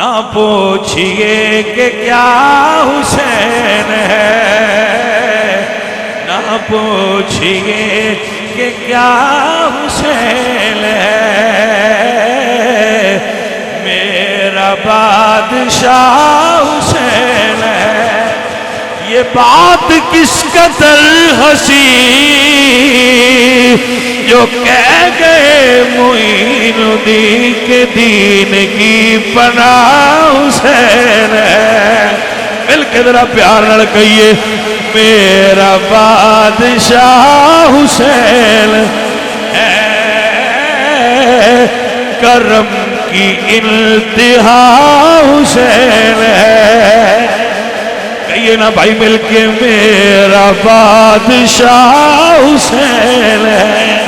نہ پوچھئے کہ کیا حسین ہے، نہ پوچھئے کہ کیا حسین ہے، میرا بادشاہ حسین ہے۔ یہ بات کس قدر حسین جو کہہ گئے معین الدین کے دین کی پناہ حسین ہے۔ مل کے ذرا پیار نال کہیے میرا بادشاہ حسین ہے، کرم کی انتہا حسین ہے۔ کہیے نا بھائی مل کے میرا بادشاہ حسین ہے۔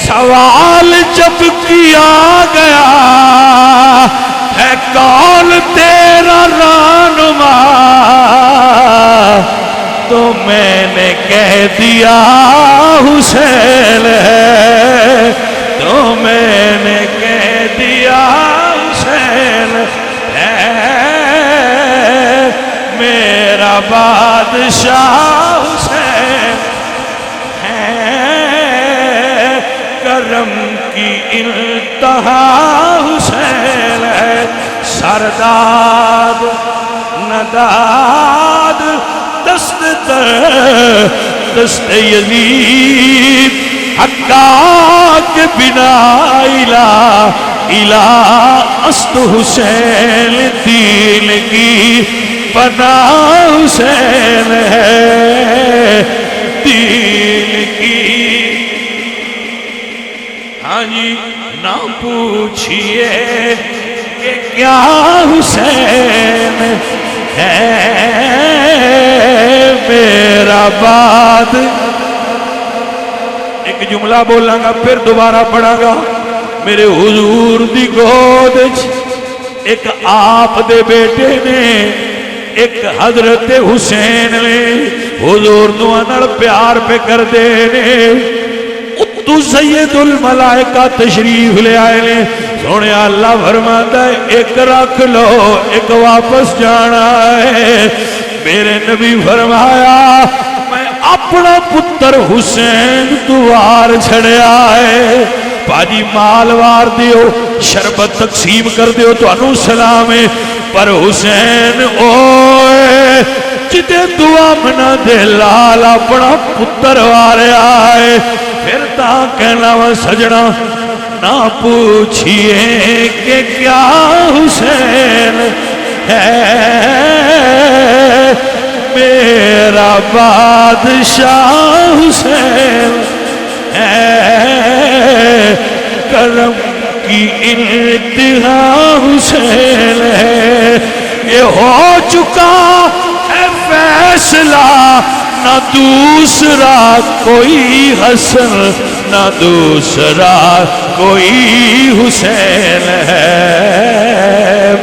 سوال جب کیا گیا ہے کون تیرا رہنما، تو میں نے کہہ دیا حسین ہے، تو میں نے کہہ دیا حسین ہے، میرا بادشاہ حسین ہے، کرم کی انتہا حسین ہے۔ سرداد نداد دست در دست یزید حقاق بنا الہ است حسین دین کی پناہ حسین ہے، دین کی۔ ہاں جی نہ پوچھئے کہ کیا حسین ہے، میرا باد۔ ایک جملہ بولاں گا پھر دوبارہ پڑھاں گا۔ میرے حضور دی گود ایک آپ دے بیٹے نے، ایک حضرت حسین نے حضور نوانڑ پیار پہ کر دینے۔ تو سید الملائکہ تشریف لے آئے لے، سونے اللہ فرماتا ہے ایک رکھ لو ایک واپس جانا ہے۔ میرے نبی فرمایا میں اپنا پتر حسین دوار چھڑے آئے، باجی مال وار دیو شربت تقسیم کر دیو تو انو سلامے، پر حسین اوئے جتے دعا منا دے لال اپنا پتر وارے آئے۔ پھر تا کہنا وہ سجنا نہ پوچھئے کہ کیا حسین ہے، میرا بادشاہ حسین ہے، کرم کی انتہا حسین ہے۔ یہ ہو چکا ہے فیصلہ نہ دوسرا کوئی حسن نہ دوسرا کوئی حسین ہے،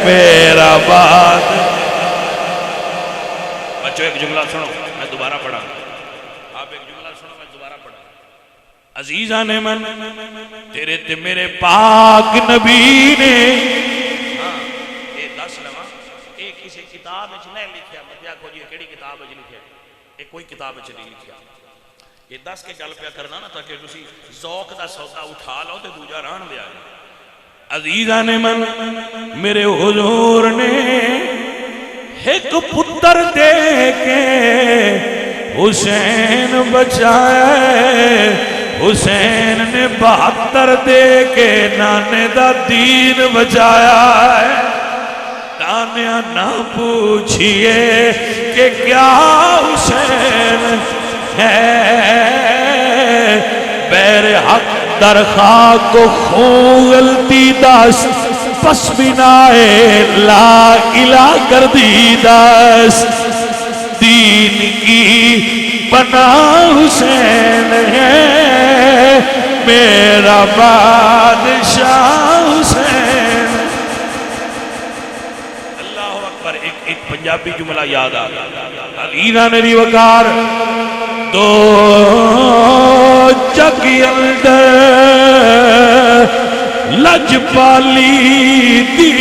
میرا بات۔ بچوں ایک جملہ سنو میں دوبارہ پڑھا، آپ ایک جملہ سنو میں دوبارہ پڑھا۔ عزیزان من تیرے تے میرے پاک نبی نے یہ دس لما ایک کسی کتاب اچھ نہیں لکھیا، مطلع کو جی کیڑی کتاب اچھ لکھیا، ایک کوئی کتاب اچھ نہیں لکھیا۔ یہ دس کے گل پیا کرنا نا تاکہ تسی ذوق دا سودا اٹھا لو تے دوجا ران دے آئے۔ عزیزان من میرے حضور نے ایک پتر دے کے حسین بچائے، حسین نے 72 دے کے نانے دا دین بچایا ہے۔ تانیہ نہ پوچھئے کہ کیا حسین ہے، بیر حق در خاک و خون غلطی دست، پس بنائے لا الہ کر دی دست، دین کی پناہ حسین ہے، میرا بادشاہ حسین۔ اللہ اکبر۔ ایک پنجابی جملہ یاد آ علینا میری وقار دو جگ اندر لجپالی دی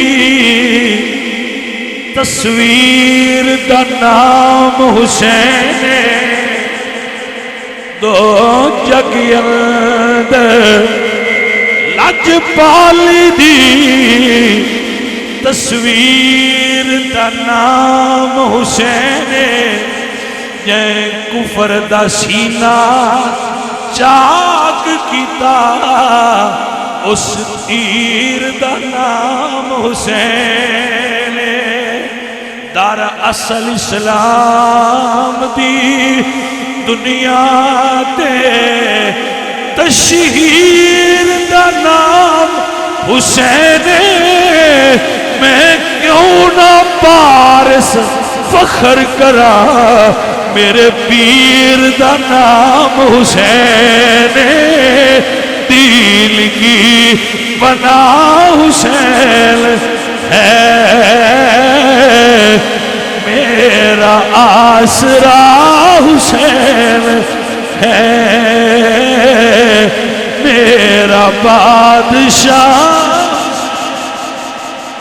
تصویر دا نام حسین دو جگ اندر لجپالی دی تصویر دا نام حسین جے کفر دا سینہ چاک کیتا اس تیر دا نام حسین در اصل اسلام دی دنیا تے تشہیر دا نام حسین میں کیوں نہ پارس فخر کرا میرے پیر دا نام حسین دل کی بنا حسین ہے میرا آسرا حسین ہے میرا بادشاہ